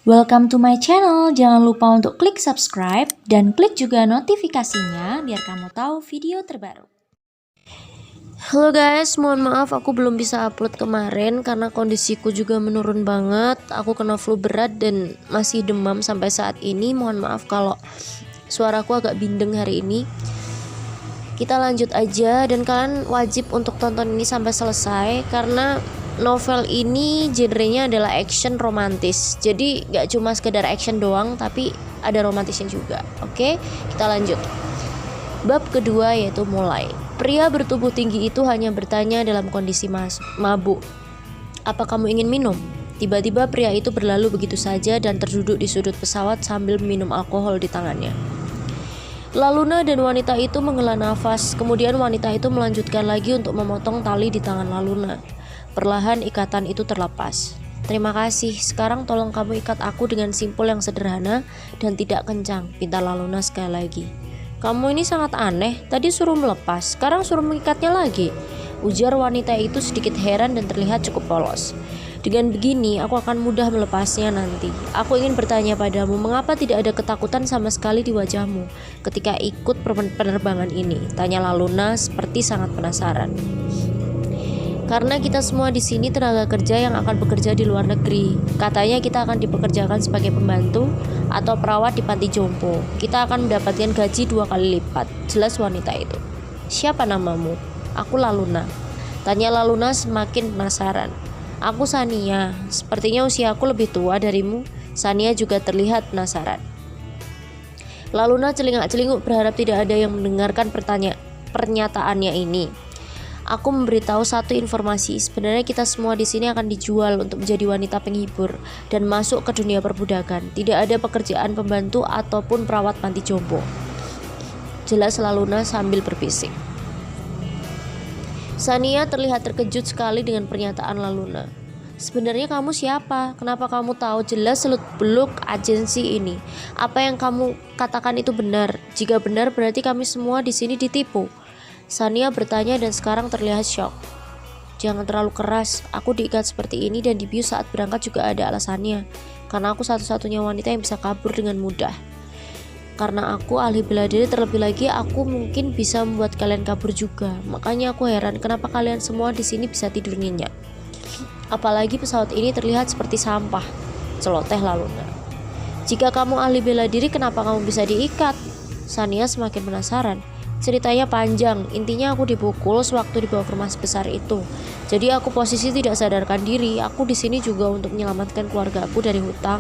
Welcome to my channel. Jangan lupa untuk klik subscribe dan klik juga notifikasinya biar kamu tahu video terbaru. Halo guys, mohon maaf aku belum bisa upload kemarin karena kondisiku juga menurun banget. Aku kena flu berat dan masih demam sampai saat ini. Mohon maaf kalau suaraku agak bindeng hari ini. Kita lanjut aja dan kalian wajib untuk tonton ini sampai selesai karena novel ini genrenya adalah action romantis. Jadi gak cuma sekedar action doang tapi ada romantisnya juga. Oke, kita lanjut. Bab kedua yaitu mulai. Pria bertubuh tinggi itu hanya bertanya dalam kondisi mabuk. Apa kamu ingin minum? Tiba-tiba pria itu berlalu begitu saja dan terduduk di sudut pesawat sambil minum alkohol di tangannya. Laluna dan wanita itu menghela nafas. Kemudian wanita itu melanjutkan lagi untuk memotong tali di tangan Laluna. Perlahan ikatan itu terlepas. Terima kasih, sekarang tolong kamu ikat aku dengan simpul yang sederhana dan tidak kencang, pinta Laluna sekali lagi. Kamu ini sangat aneh, tadi suruh melepas, sekarang suruh mengikatnya lagi, ujar wanita itu sedikit heran dan terlihat cukup polos. Dengan begini, aku akan mudah melepasnya nanti. Aku ingin bertanya padamu, mengapa tidak ada ketakutan sama sekali di wajahmu ketika ikut penerbangan ini? Tanya Laluna seperti sangat penasaran. Karena kita semua di sini tenaga kerja yang akan bekerja di luar negeri. Katanya kita akan dipekerjakan sebagai pembantu atau perawat di panti jompo. Kita akan mendapatkan gaji 2 kali lipat, jelas wanita itu. Siapa namamu? Aku Laluna. Tanya Laluna semakin penasaran. Aku Sania, sepertinya usiaku lebih tua darimu. Sania juga terlihat penasaran. Laluna celingak-celinguk berharap tidak ada yang mendengarkan pernyataannya ini. Aku memberitahu satu informasi, sebenarnya kita semua di sini akan dijual untuk menjadi wanita penghibur dan masuk ke dunia perbudakan. Tidak ada pekerjaan pembantu ataupun perawat panti jompo, jelas Laluna sambil berbisik. Sania terlihat terkejut sekali dengan pernyataan Laluna. Sebenarnya kamu siapa? Kenapa kamu tahu jelas seluk-beluk agensi ini? Apa yang kamu katakan itu benar? Jika benar berarti kami semua di sini ditipu. Sania bertanya dan sekarang terlihat syok. Jangan terlalu keras, aku diikat seperti ini dan dibius saat berangkat juga ada alasannya. Karena aku satu-satunya wanita yang bisa kabur dengan mudah. Karena aku ahli bela diri, terlebih lagi aku mungkin bisa membuat kalian kabur juga. Makanya aku heran kenapa kalian semua di sini bisa tidur nyenyak. Apalagi pesawat ini terlihat seperti sampah, celoteh Laluna. Jika kamu ahli bela diri, kenapa kamu bisa diikat? Sania semakin penasaran. Ceritanya panjang, intinya aku dipukul sewaktu dibawa ke rumah sebesar itu. Jadi aku posisi tidak sadarkan diri. Aku di sini juga untuk menyelamatkan keluargaku dari hutang.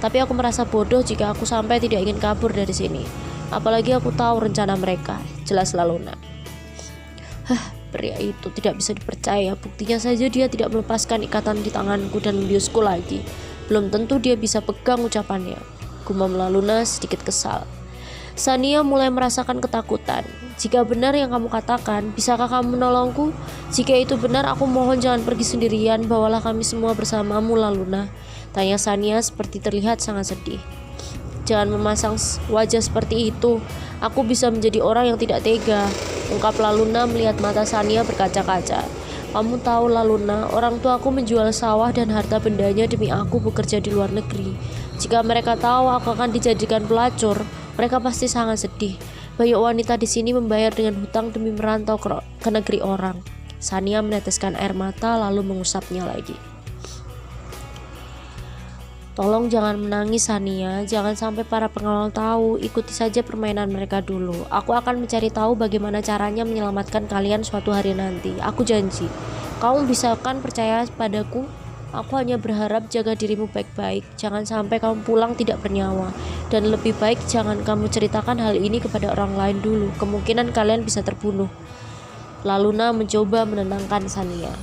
Tapi aku merasa bodoh jika aku sampai tidak ingin kabur dari sini. Apalagi aku tahu rencana mereka, jelas Laluna. Pria itu tidak bisa dipercaya. Buktinya saja dia tidak melepaskan ikatan di tanganku dan membiusku lagi. Belum tentu dia bisa pegang ucapannya, gumam Laluna sedikit kesal. Sania mulai merasakan ketakutan. Jika benar yang kamu katakan, bisakah kamu menolongku? Jika itu benar, aku mohon jangan pergi sendirian. Bawalah kami semua bersamamu, Laluna. Tanya Sania seperti terlihat sangat sedih. Jangan memasang wajah seperti itu. Aku bisa menjadi orang yang tidak tega, ungkap Laluna melihat mata Sania berkaca-kaca. Kamu tahu Laluna, orang tua aku menjual sawah dan harta bendanya demi aku bekerja di luar negeri. Jika mereka tahu aku akan dijadikan pelacur, mereka pasti sangat sedih. Banyak wanita di sini membayar dengan hutang demi merantau ke negeri orang. Sania meneteskan air mata lalu mengusapnya lagi. Tolong jangan menangis Sania, jangan sampai para pengawal tahu. Ikuti saja permainan mereka dulu. Aku akan mencari tahu bagaimana caranya menyelamatkan kalian suatu hari nanti. Aku janji. Kamu bisa kan percaya padaku? Aku hanya berharap jaga dirimu baik-baik. Jangan sampai kamu pulang tidak bernyawa. Dan lebih baik jangan kamu ceritakan hal ini kepada orang lain dulu. Kemungkinan kalian bisa terbunuh. Laluna mencoba menenangkan Sania.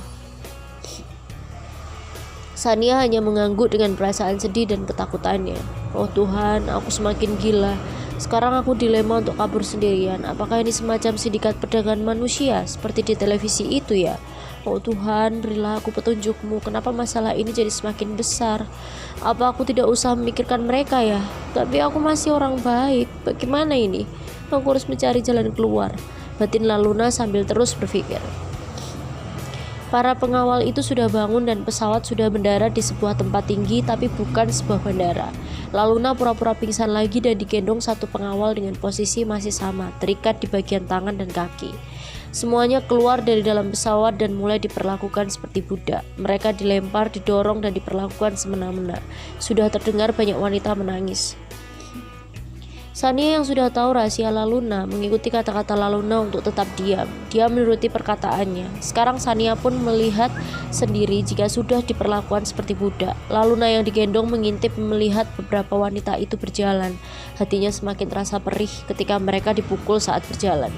Sania hanya mengangguk dengan perasaan sedih dan ketakutannya. Oh Tuhan, aku semakin gila. Sekarang aku dilema untuk kabur sendirian. Apakah ini semacam sindikat perdagangan manusia seperti di televisi itu ya? Oh Tuhan, berilah aku petunjukmu. Kenapa masalah ini jadi semakin besar? Apa aku tidak usah memikirkan mereka ya? Tapi aku masih orang baik. Bagaimana ini? Aku harus mencari jalan keluar, batin Laluna sambil terus berpikir. Para pengawal itu sudah bangun dan pesawat sudah mendarat di sebuah tempat tinggi tapi bukan sebuah bandara. Laluna pura-pura pingsan lagi dan digendong satu pengawal dengan posisi masih sama, terikat di bagian tangan dan kaki. Semuanya keluar dari dalam pesawat dan mulai diperlakukan seperti budak. Mereka dilempar, didorong, dan diperlakukan semena-mena. Sudah terdengar banyak wanita menangis. Sania yang sudah tahu rahasia Laluna mengikuti kata-kata Laluna untuk tetap diam. Dia menuruti perkataannya. Sekarang Sania pun melihat sendiri jika sudah diperlakukan seperti budak. Laluna yang digendong mengintip melihat beberapa wanita itu berjalan. Hatinya semakin terasa perih ketika mereka dipukul saat berjalan.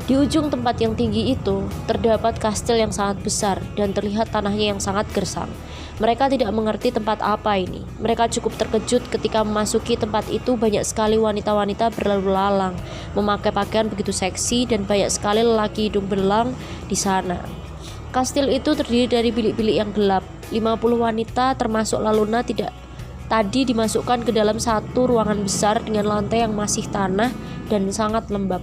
Di ujung tempat yang tinggi itu, terdapat kastil yang sangat besar dan terlihat tanahnya yang sangat gersang. Mereka tidak mengerti tempat apa ini. Mereka cukup terkejut ketika memasuki tempat itu. Banyak sekali wanita-wanita berlalu lalang, memakai pakaian begitu seksi, dan banyak sekali lelaki hidung belang di sana. Kastil itu terdiri dari bilik-bilik yang gelap. 50 wanita termasuk Laluna tadi dimasukkan ke dalam satu ruangan besar dengan lantai yang masih tanah dan sangat lembab.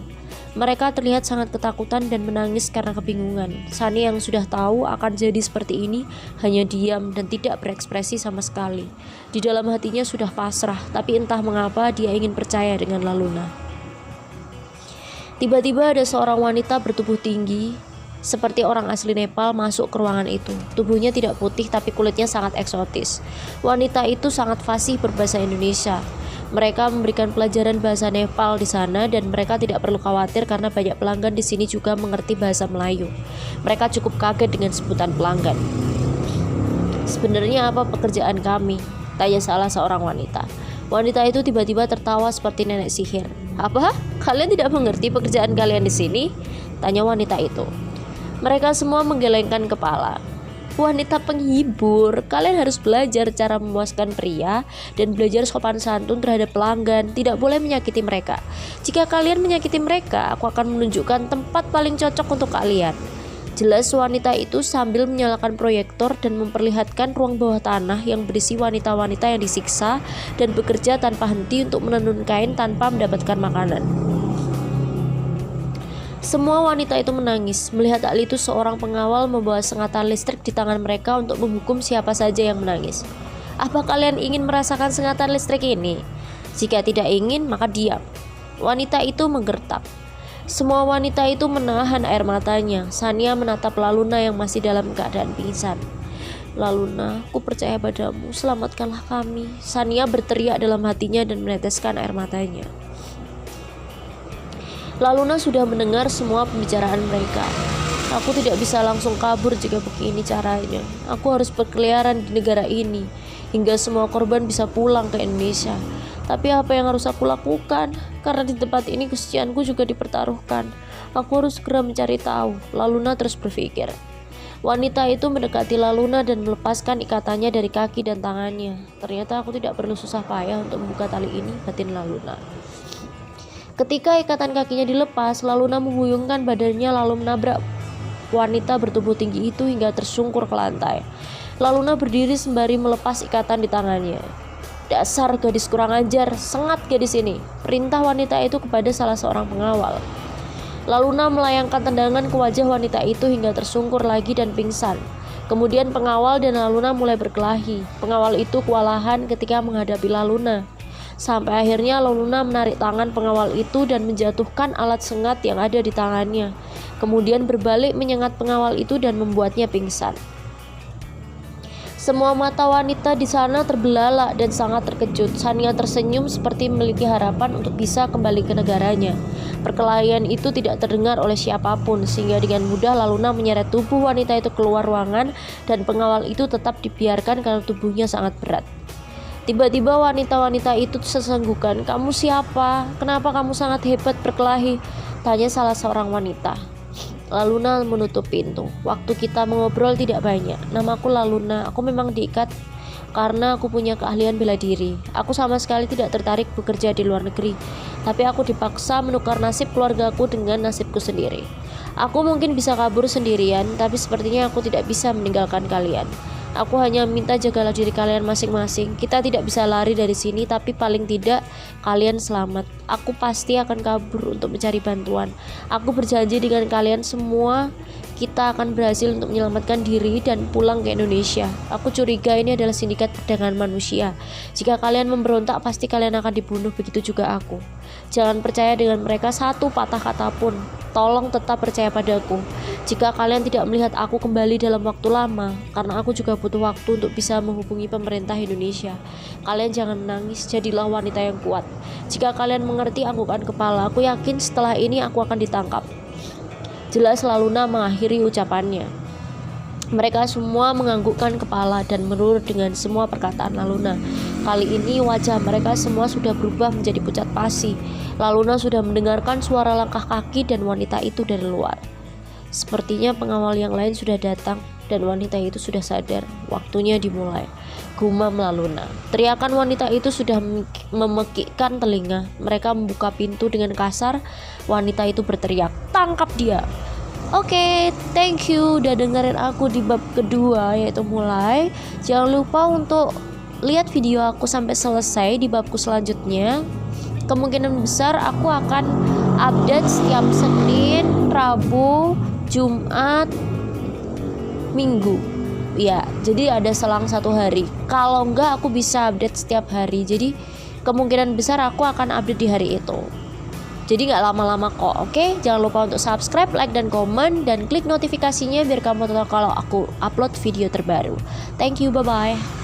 Mereka terlihat sangat ketakutan dan menangis karena kebingungan. Sani yang sudah tahu akan jadi seperti ini hanya diam dan tidak berekspresi sama sekali. Di dalam hatinya sudah pasrah, tapi entah mengapa dia ingin percaya dengan Laluna. Tiba-tiba ada seorang wanita bertubuh tinggi seperti orang asli Nepal masuk ke ruangan itu. Tubuhnya tidak putih tapi kulitnya sangat eksotis. Wanita itu sangat fasih berbahasa Indonesia. Mereka memberikan pelajaran bahasa Nepal di sana dan mereka tidak perlu khawatir karena banyak pelanggan di sini juga mengerti bahasa Melayu. Mereka cukup kaget dengan sebutan pelanggan. "Sebenarnya apa pekerjaan kami?" tanya salah seorang wanita. Wanita itu tiba-tiba tertawa seperti nenek sihir. "Apa? Kalian tidak mengerti pekerjaan kalian di sini?" tanya wanita itu. Mereka semua menggelengkan kepala. "Wanita penghibur, kalian harus belajar cara memuaskan pria dan belajar sopan santun terhadap pelanggan. Tidak boleh menyakiti mereka. Jika kalian menyakiti mereka, aku akan menunjukkan tempat paling cocok untuk kalian." Jelas wanita itu sambil menyalakan proyektor dan memperlihatkan ruang bawah tanah yang berisi wanita-wanita yang disiksa dan bekerja tanpa henti untuk menenun kain tanpa mendapatkan makanan. Semua wanita itu menangis. Melihat hal itu, seorang pengawal membawa sengatan listrik di tangan mereka untuk menghukum siapa saja yang menangis. "Apa kalian ingin merasakan sengatan listrik ini? Jika tidak ingin, maka diam." Wanita itu menggertak. Semua wanita itu menahan air matanya. Sania menatap Laluna yang masih dalam keadaan pingsan. "Laluna, aku percaya padamu, selamatkanlah kami." Sania berteriak dalam hatinya dan meneteskan air matanya. Laluna sudah mendengar semua pembicaraan mereka. "Aku tidak bisa langsung kabur jika begini caranya. Aku harus berkeliaran di negara ini hingga semua korban bisa pulang ke Indonesia. Tapi apa yang harus aku lakukan? Karena di tempat ini kesucianku juga dipertaruhkan. Aku harus segera mencari tahu." Laluna terus berpikir. Wanita itu mendekati Laluna dan melepaskan ikatannya dari kaki dan tangannya. "Ternyata aku tidak perlu susah payah untuk membuka tali ini," batin Laluna. Ketika ikatan kakinya dilepas, Laluna mengguyungkan badannya lalu menabrak wanita bertubuh tinggi itu hingga tersungkur ke lantai. Laluna berdiri sembari melepas ikatan di tangannya. "Dasar gadis kurang ajar, sengat gadis ini," perintah wanita itu kepada salah seorang pengawal. Laluna melayangkan tendangan ke wajah wanita itu hingga tersungkur lagi dan pingsan. Kemudian pengawal dan Laluna mulai berkelahi. Pengawal itu kewalahan ketika menghadapi Laluna. Sampai akhirnya Laluna menarik tangan pengawal itu dan menjatuhkan alat sengat yang ada di tangannya. Kemudian berbalik menyengat pengawal itu dan membuatnya pingsan. Semua mata wanita di sana terbelalak dan sangat terkejut. Sania tersenyum seperti memiliki harapan untuk bisa kembali ke negaranya. Perkelahian itu tidak terdengar oleh siapapun, sehingga dengan mudah Laluna menyeret tubuh wanita itu keluar ruangan dan pengawal itu tetap dibiarkan karena tubuhnya sangat berat. Tiba-tiba wanita-wanita itu sesenggukan. "Kamu siapa? Kenapa kamu sangat hebat berkelahi?" tanya salah seorang wanita. Laluna menutup pintu. "Waktu kita mengobrol tidak banyak. Namaku Laluna. Aku memang diikat karena aku punya keahlian bela diri. Aku sama sekali tidak tertarik bekerja di luar negeri. Tapi aku dipaksa menukar nasib keluargaku dengan nasibku sendiri. Aku mungkin bisa kabur sendirian, tapi sepertinya aku tidak bisa meninggalkan kalian. Aku hanya minta jagalah diri kalian masing-masing. Kita tidak bisa lari dari sini, tapi paling tidak kalian selamat. Aku pasti akan kabur untuk mencari bantuan. Aku berjanji dengan kalian semua, kita akan berhasil untuk menyelamatkan diri dan pulang ke Indonesia. Aku curiga ini adalah sindikat perdagangan manusia. Jika kalian memberontak, pasti kalian akan dibunuh, begitu juga aku. Jangan percaya dengan mereka satu patah kata pun. Tolong tetap percaya padaku. Jika kalian tidak melihat aku kembali dalam waktu lama, karena aku juga butuh waktu untuk bisa menghubungi pemerintah Indonesia. Kalian jangan menangis, jadilah wanita yang kuat. Jika kalian mengerti anggukan kepala, aku yakin setelah ini aku akan ditangkap. Jelas Laluna mengakhiri ucapannya. Mereka semua menganggukkan kepala dan menurut dengan semua perkataan Laluna. Kali ini wajah mereka semua sudah berubah menjadi pucat pasi. Laluna sudah mendengarkan suara langkah kaki dan wanita itu dari luar. Sepertinya pengawal yang lain sudah datang dan wanita itu sudah sadar. Waktunya dimulai. Gumam Laluna. Teriakan wanita itu sudah memekikkan telinga. Mereka membuka pintu dengan kasar. Wanita itu berteriak, "Tangkap dia!" Oke, thank you udah dengerin aku di bab kedua, yaitu mulai. Jangan lupa untuk lihat video aku sampai selesai di babku selanjutnya. Kemungkinan besar aku akan update setiap Senin, Rabu, Jumat, Minggu. Ya, jadi ada selang 1 hari. Kalau enggak, aku bisa update setiap hari. Jadi kemungkinan besar aku akan update di hari itu. Jadi gak lama-lama kok, oke? Jangan lupa untuk subscribe, like, dan komen. Dan klik notifikasinya biar kamu tahu kalau aku upload video terbaru. Thank you, bye-bye.